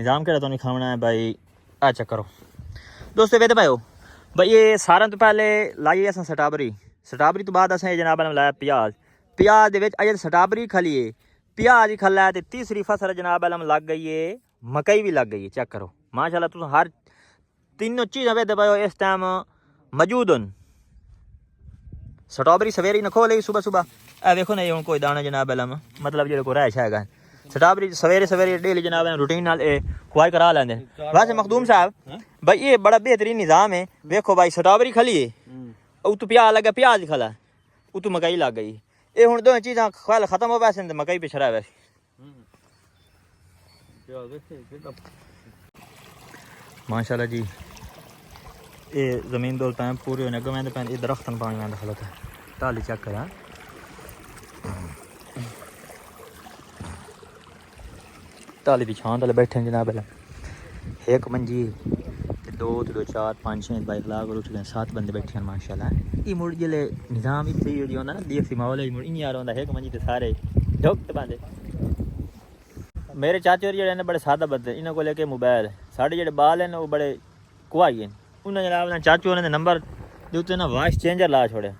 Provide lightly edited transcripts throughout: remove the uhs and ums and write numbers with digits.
निज़ाम केड़ा तुहानू खावना है भाई आ चेक करो दोस्तों वेद भाई भाई ये सारे तो पहले लाई अस स्ट्राबरी तो बाद असें जनाब लाया प्याज दे विच अजे स्ट्राबरी खलिए प्याज ही खला है तीसरी फसल जनाब लग गई है मकई भी लग गई है चेक करो माशाल्लाह तुम हर तीनों चीज़ां वेद भाई इस टाइम मौजूद हैं स्ट्राबरी सवेरे ही न खोले सुबह सुबह ए देखो ना ये कोई दाना जनाब मतलब जो को रैश है स्ट्राबरी सवेरे सवेरे डेली जनाब रूटीन नाल खुआई करा लेंगे वैसे मखदूम साहब भाई ये बड़ा बेहतरीन निज़ाम है देखो भाई स्ट्राबरी खली है उतू प्याज लगा प्याज खला उतू मकई लग गई ये हुण दो चीज़ां खल खत्म हो वैसे तो मकई पिछड़ा वैसे माशाल्लाह जी ये जमीन दो टाइम पूरे होने अगर मैं ये दरख्त पानी में खलत है टाली चेक करा टाली की छां तले बैठे जनाब एक मंजी दो चार पाँच छः बाइक लाग और उठ गए 7 बंदे बैठे हैं माशाल्लाह ये मुड़ जिले निज़ाम ही सही हो ना देसी माहौल मुड़ इन यार होंदा एक मंजी ते सारे ढोकते बंदे मेरे चाचे होर जेह्ड़े ने बड़े सादा बंदे इन्हां को लेके मोबाइल साढ़े जेह्ड़े बाल हैं वो बड़े कुआई हैं उन्हें जनाब चाचू होरें दे नंबर दे उत्ते ना वॉइस चेंजर ला छोड़े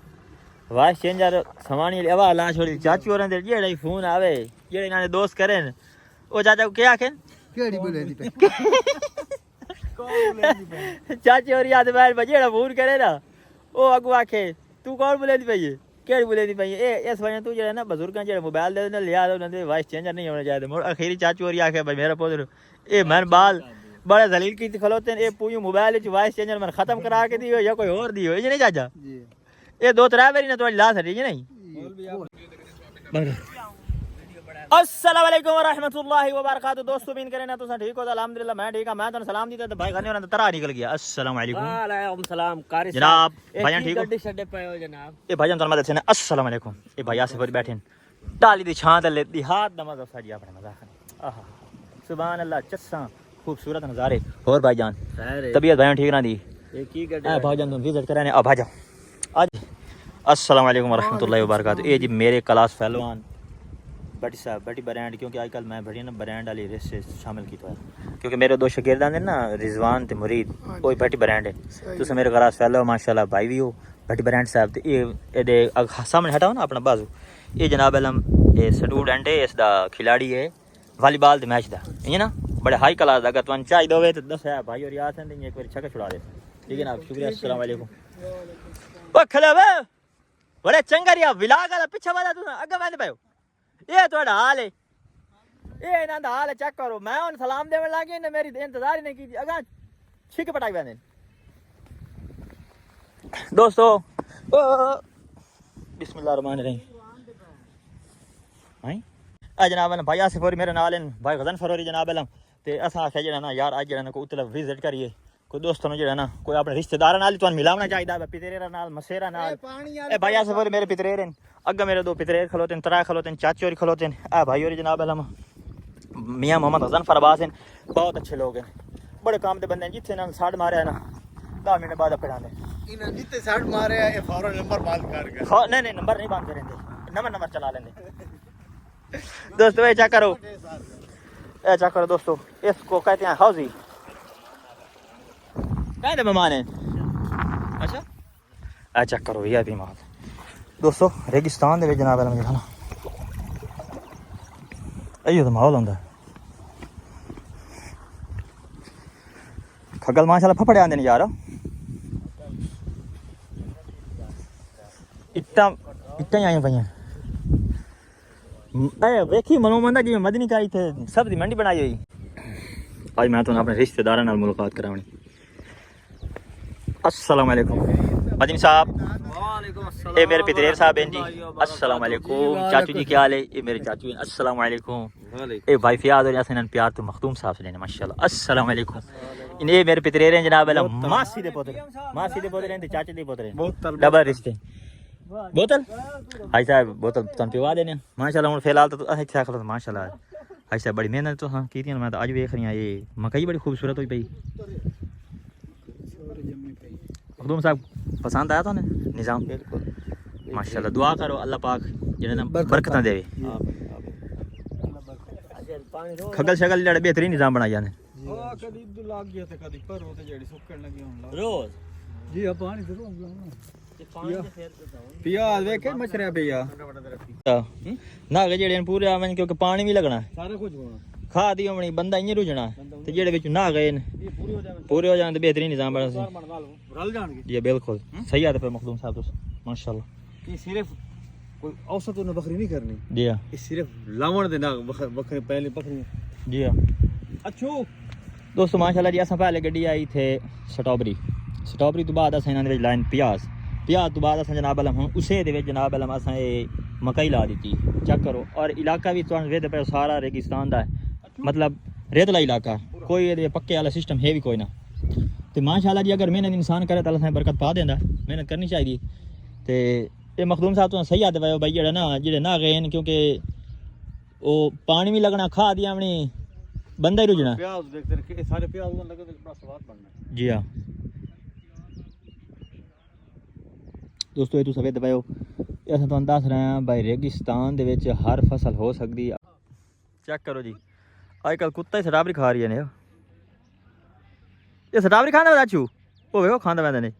वॉइस चेंजर सवानी आवाज़ ला छोड़ी चाचू होरें दे जेह्ड़ा ही फोन आवे जेह्ड़े इन्हां दे दोस्त करें वो चाचा को क्या आखें केड़ी बोलेंदी पे चाची और याद बैठ जेड़ा फोन करे ना वो अगू आखे तू कौन बोलेंदी पई है केड़ी बोलेंदी पई है इस वजह तू जेड़ा ना बुजुर्गां जेड़ा मोबाइल दे लिया उन्होंने वॉइस चेंजर नहीं होना चाहिए मोर आखिरी चाचू और आखे भाई मेरा पुत्र ए मैंने बाल बड़े जलील की खलोते हैं ए पूरी मोबाइल विच वॉइस चेंजर मैंने खत्म करा के दियो या कोई और दियो ये नहीं चाचा ये 2-3 बारी ना तो ला सड़ी है नहीं अस्सलाम वालेकुम व रहमतुल्लाहि व बरकातहू दोस्तों उम्मीद करें ना तुम ठीक हो अल्हम्दुलिल्लाह मैं ठीक हां मैं तुम सलाम दीता तो भाई खाने वाला तरा निकल गया अस्सलाम वालेकुम वालेकुम सलाम कारी जनाब भाईजान ठीक हो गड्डी छड्डे पे हो जनाब ए भाईजान तुम मदद से ना अस्सलाम वालेकुम ए भाई आसिफ और बैठे टाली दी छां तले दी हाथ दा मजा साजी अपने मजा खाने आहा सुभान अल्लाह चस्सा खूबसूरत नजारे और भाईजान तबीयत भाईजान ठीक ना दी ये की गड्डी ए भाईजान तुम विजिट कराने अब आ जाओ आज अस्सलाम वालेकुम व रहमतुल्लाहि व बरकातहू ए जी मेरे क्लास पहलवान बटी साहब बटी ब्रांड क्योंकि आजकल मैं बड़ी ना ब्रांड वाली रेस से शामिल किया है क्योंकि मेरे 2 शागिर्दान ने ना रिजवान ते मुरीद कोई बटी ब्रांड है तुम मेरे क्लास फैलो माशाल्लाह भाई भी हो बटी ब्रांड साहब ये सामने हटाओ ना अपना बाजू ये जनाब अलम ये स्टूडेंट है इसका खिलाड़ी है वॉलीबॉल के मैच का ये ना बड़े हाई क्लास का अगर तुम चाहिए हो तो दस है भाई और याद है एक बार छक्का छुड़ा दे ठीक है ना शुक्रिया अस्सलाम वालेकुम ओ खले बड़े चंगा रिया विलाग वाला पीछे वाला तू अगे वंद पायो ये थोड़ा हाल है ये इन्हां दा हाल है चेक करो मैं उन सलाम देवन लागे ने मेरी इंतजार ही नहीं की अगा छिक पटाई बंदे दोस्तों बिस्मिल्लाह रहमान रहीम हां आ जनाब भाई आसिफ और मेरे नाल भाई गजन फरोरी जनाब अलम ते असा आखे जेड़ा ना यार आज जेड़ा ना को उतला विजिट करिए कोई दोस्तों ने जेड़ा ना कोई अपने रिश्तेदार नाल तुहानू मिलावना चाहिदा पितरेरा नाल मसेरा नाल ए भाई आसिफ और मेरे पितरेरे अगे मेरे 2 पितरेर खलोते 3 खलोते चाचे और खलोते आ भाई और जनाब अलम मियां मोहम्मद हसन फरबास हैं बहुत अच्छे लोग हैं बड़े काम दे बंदे जिथे ना साड़ मारे है ना 10 मिनट बाद पढ़ाने इन्हां जिते साड़ मारे ए फौरन नंबर बंद कर गए हां नहीं नंबर नहीं बंद करेंगे नंबर चला लेंगे दोस्तों ये चेक करो दोस्तों इसको कहते हैं हौजी कहते मेहमान हैं अच्छा आ चेक करो ये भी माल दोस्तों रेगिस्तान दे विच जनाब अलम देखना अयो तो माहौल होंदा खगल माशाल्लाह फफड़े आंदे ने यार इट्टा ही आई पईयां ए वेखी मनोमंदा जी मदनी का इत्थे सब्जी मंडी बनाई हुई आज मैं तुहानू अपने रिश्तेदारां नाल मुलाकात करावनी अस्सलाम वालेकुम मदनी साहब वालेकुम अस्सलाम ये मेरे पितरेर साहब हैं जी अस्सलाम वालेकुम चाचू जी क्या हाल है ये मेरे चाचू हैं अस्सलाम वालेकुम ए भाई फियाद और यासिन प्यार तो मखदूम साहब से लेने माशाल्लाह अस्सलाम वालेकुम इन्हें मेरे पितरेर हैं जनाब अलम मासी दे पोतरे ते चाचे दे पोतरे डबल रिश्ते बोतल हाई साहब बोतल तुम पिवा देने माशाल्लाह हुण फिलहाल तो अच्छा खलो माशाल्लाह हाई साहब बड़ी मेहनत तो हाँ की मैं तो अज वेख रही ये मकई बड़ी खूबसूरत हुई पई मखदूम साहब पसंद आया तो निज़ाम बिल्कुल माशाल्लाह दुआ करो अल्लाह पाक जिन्हें ना बरकत देवे खगल शगल जड़े बेहतरीन निज़ाम बनाया ने हाँ कदी दो लाग गया थे कदी पर होते जेडी सुकण लगी हुन रोज जी हाँ पानी जरूर लाना ते पानी दे फेर तो जाओ प्याज वे के मछरिया पिया ना के जेड़े पूरे आवन क्योंकि पानी भी लगना सारा कुछ होना खा दी होनी बंदा इयां रुजना ते जेड़े विच ना गए न ये पूरी हो जावे पूरे हो जान ते बेहतरीन निजाम बना सी रल जाणगे जी बिल्कुल सही आते पे मखदूम साहब तुस माशाल्लाह ये सिर्फ कोई औसत उन्हें बकरी नहीं करनी जी हां ये सिर्फ लावण दे ना बकरी पहले बकरी जी हां अच्छो दोस्तों माशाल्लाह जी असां पहले गड्डी आई थे स्ट्रॉबेरी तो बाद असां इन्हां दे विच लाइन प्याज तो बाद असां जनाब अलम हुन उसे दे विच जनाब अलम असां ये मकई ला दी चेक करो और इलाका भी तुहानू वेद पे सारा रेगिस्तान दा है मतलब रेतला इलाका कोई ये पक्के वाला सिस्टम है भी कोई ना तो माशाल्लाह जी अगर मेहनत इंसान करे तो अल्लाह बरकत पा देंदा मेहनत करनी चाहिए तो ये मखदूम साहब तो सही आते पाए भाई जेड़ा ना जेड़े ना गए न क्योंकि वो पानी भी लगना खा दिया अपनी बंदा ही रुजना प्याज देखते रहे सारे प्याज में लगे तो बड़ा स्वाद बनना जी हाँ दोस्तों ये तो सवेद पाओ अस तुहानू दस रहे हैं भाई रेगिस्तान दे विच हर फसल हो सकती है चेक करो जी अजकल कुत्ता ही स्ट्रॉबेरी खा रही है ये स्ट्रॉबेरी खाना चाचू वो वेखो खांदा मैं नहीं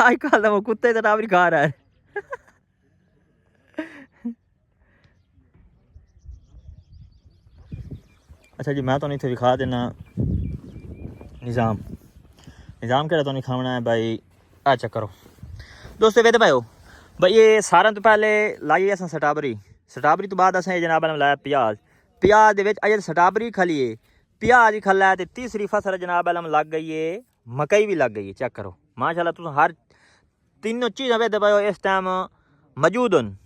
अजकल वो कुत्ते स्ट्रॉबेरी खा रहा है अच्छा जी मैं तो इतने दिखा देना निज़ाम केड़ा तो नहीं खाना है भाई आ चेक करो दोस्तों वेद भाई भाई ये सारे तो पहले लाई अस स्ट्रॉबेरी तो बाद असें जनाब लाया प्याज दे विच अजे स्ट्रॉबेरी खलिए प्याज खला है तो तीसरी फसल जनाब अलम लग गई है मकई भी लग गई है चेक करो माशाल्लाह तुम हर तीनों चीज़ वेद पाओ इस टाइम मौजूद न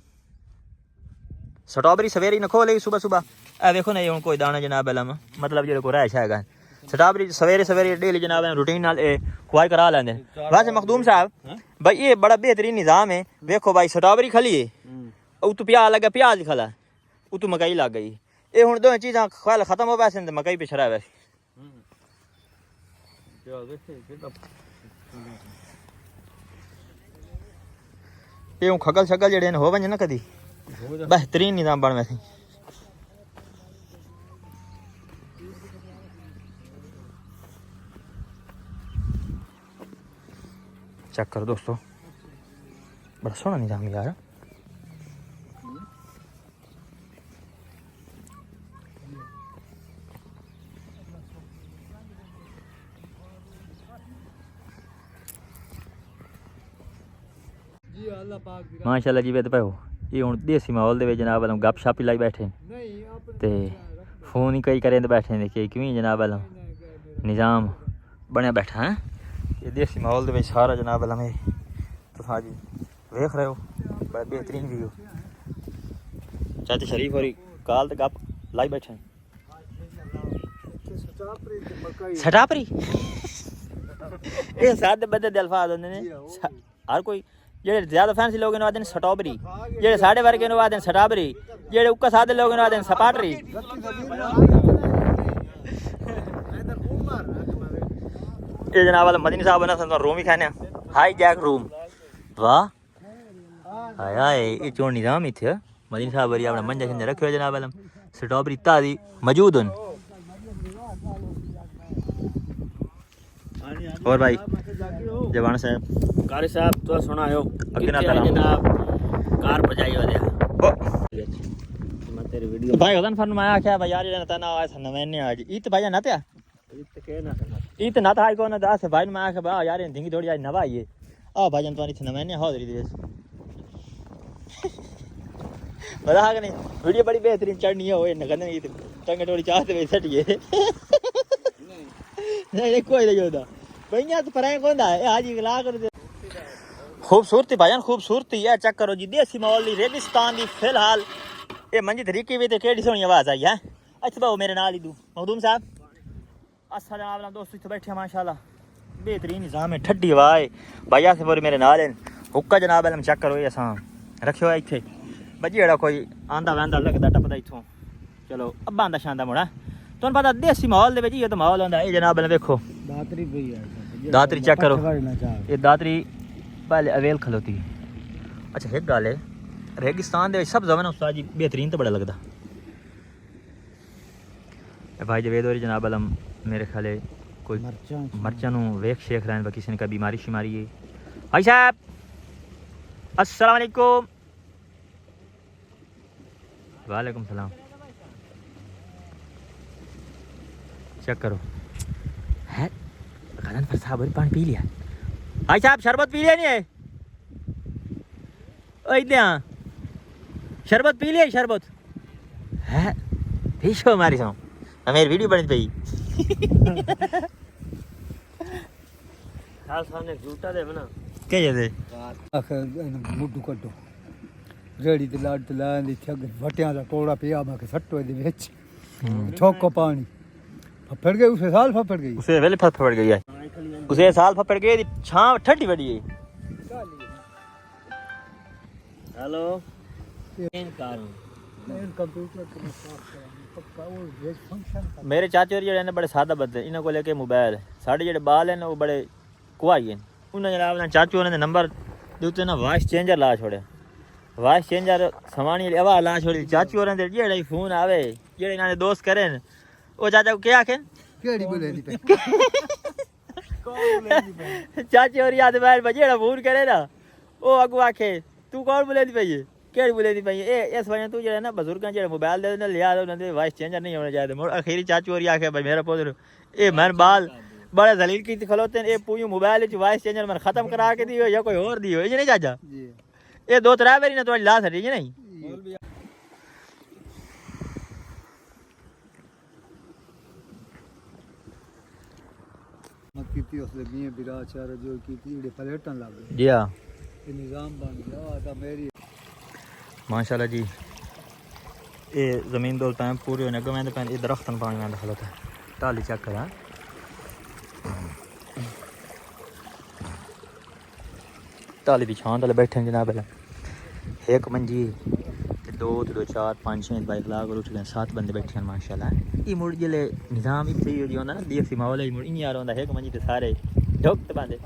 स्ट्रॉबेरी सवेरे न खोले सुबह सुबह ए देखो नहीं हूँ कोई दाना जनाब अलम मतलब जो रैश है स्ट्रॉबेरी सवेरे डेली जनाब रूटीन नाल खुआई करा लेंगे वैसे मखदूम साहब भाई ये बड़ा बेहतरीन निज़ाम है देखो भाई स्ट्रॉबेरी खली है उतू प्याज लगे प्याज खला उतू मकई लग गई ये हूँ दो चीज़ा ख्याल खत्म हो वैसे मकई पिछड़ा है वैसे ये हूँ खगल शगल जड़े हो वंज ना कदी बेहतरीन निज़ाम बन वैसे चेक करो दोस्तों बड़ा सोहना निज़ाम यार माशाल्लाह जी वेद भाओ ये हूँ देसी माहौल दे जनाब अलम गप शप लाई बैठे ते फोन ही कई करें बैठे ने कि क्यों जनाब अलम निज़ाम बनया बैठा है ये देसी माहौल दे सारा जनाब अलम है तो हाँ जी वेख रहे हो बड़ा बेहतरीन व्यू चाचा शरीफ और काल तो गप लाई बैठे हैं स्ट्रॉबेरी ये सादे बदे दे अल्फाज होंदे ने हर कोई जेड़े ज्यादा फैंसी लोग इन्हों आदे स्ट्रॉबेरी जेड़े साढ़े वर्गे इन्हों आदे स्ट्रॉबेरी जेड़े उक्का सादे लोग इन्हों आदे सपाटरी ये जनाब वाला मदनी साहब ना तो रूम ही खाने हाई जैक रूम वाह आया ये चोर निज़ाम ही थे मदनी साहब वरी अपना मंजा शंजा रखियो जनाब वाला स्ट्रॉबेरी ताजी मौजूद हैं और भाई जवान साहब कारी साहब तो सुना हो अगे ना तला जनाब कार बजाई वाले मैं तेरी वीडियो भाई होदन फरमाया क्या भाई यार ना तना आया नवेने आज ईत भाई ना त्या इत के ना ईत ना था को ना दास भाई मैं आके बा यार धिंगी थोड़ी आज नवा आई आ भाई जन तो इथे नवेने हाजरी दे बता के नहीं वीडियो बड़ी बेहतरीन चढ़नी है ओए नगन ईत टंगे थोड़ी चाहते वे सटिए नहीं कोई नहीं होता भैया तो पराए कौन है आज इगला कर दे खूबसूरती भाईजान खूबसूरती है चेक करो जी देसी माहौल दी रेगिस्तान दी फिलहाल ये मंजी तरीके भी ते केड़ी सोहनी आवाज आई है अच्छा बाओ मेरे नाल ही दू मखदूम साहब अस्सलाम वालेकुम दोस्तों इत्थे बैठे माशाल्लाह बेहतरीन निज़ाम है ठड्डी हवा है भाई से बोल मेरे नाल हुक्का जनाब अलम चेक करो ये असां रखियो है इत्थे बजी जेड़ा कोई आंदा वंदा लगदा टपदा इत्थों चलो अब्बा आंदा शांदा मुड़ा तुहानू पता देसी माहौल दे विच ये तो माहौल होंदा है जनाब अलम देखो दातरी पई है दातरी चेक करो ये दातरी पहले अवेल खलोती अच्छा एक गल है रेगिस्तान दे सब जमाना उस्ताद जी बेहतरीन तो बड़ा लगदा भाई जवेद और जनाब अलम मेरे ख्याल है कोई मर्चा वेख शेख रहे हैं किसी ने का बीमारी शिमारी है। भाई साहब अस्सलाम वालेकुम। वालेकुम सलाम। चेक करो है गलन पर साहब पानी पी लिया। भाई साहब शरबत पी लिया नहीं है? ओ इधर शरबत पी लिया शरबत है पीछो हमारी सो मेरी वीडियो बनी पई खास खाने झूठा दे बना क्या जैसे मुड्डू कड्डो रेड़ी ते लाड ते लान दी छग वटियां दा टोड़ा पिया मैं के सट्टो दे विच छोको पानी फफड़ गई उसे साल फफड़ गई उसे वेले फफड़ गई है उसे साल फफड़ गई छां ठंडी बड़ी है। हेलो इन कार मेरे चाचे जेडे ने बड़े सादा बंदे इन्हां को लेके मोबाइल साडे जेडे बाल हैं वो बड़े कुआई हैं उन्हें जनाब ने चाचू ने नंबर दे उत्ते ना वॉइस चेंजर ला छोड़े वॉइस चेंजर समानी आवाज ला छोड़ी चाचू होरें दे जेड़ा फोन आवे जेड़े इन्हां दोस्त करें ओ चाचा को क्या आखे केड़ी बोले दी पे चाची और याद बैल बजेड़ा फोन करे ना ओ अगू आखे तू कौन बोले दी पई है केड़ी बोले दी पई है ए इस वजह तू जेड़ा ना बुजुर्गां जेड़ा मोबाइल दे ने लिया उन्हां दे वॉइस चेंजर नहीं होना चाहिए मोर आखिरी चाचू और आखे भाई मेरा पुत्र ए मन बाल बड़े जलील की खलोते ए पूयू मोबाइल विच वॉइस चेंजर मन खत्म करा के दियो या कोई और दियो ये नहीं चाचा जी ये दो त्रै बारी ना तो ला सड़ी जी नहीं मत कीती उसले मियां बिराचार जो कीती जेड़े पलटन लग गए जी हां ये निजाम बन गया था मेरी माशाल्लाह जी ये जमीन दो टाइम पूरे होने गए मैं ये दरख्तन पानी में दखल होता है टाली चेक करा टाली दी छां तले बैठे हैं जनाब एक मंजी दो तो 4 5 6 बाइक लाग और उठ गए 7 बंदे बैठे हैं माशाल्लाह ये मुड़ जिले निजाम इत्थे ही होंदा ना देसी माहौल है मुड़ इन यार होंदा एक मंजी ते सारे ढोक ते बांधे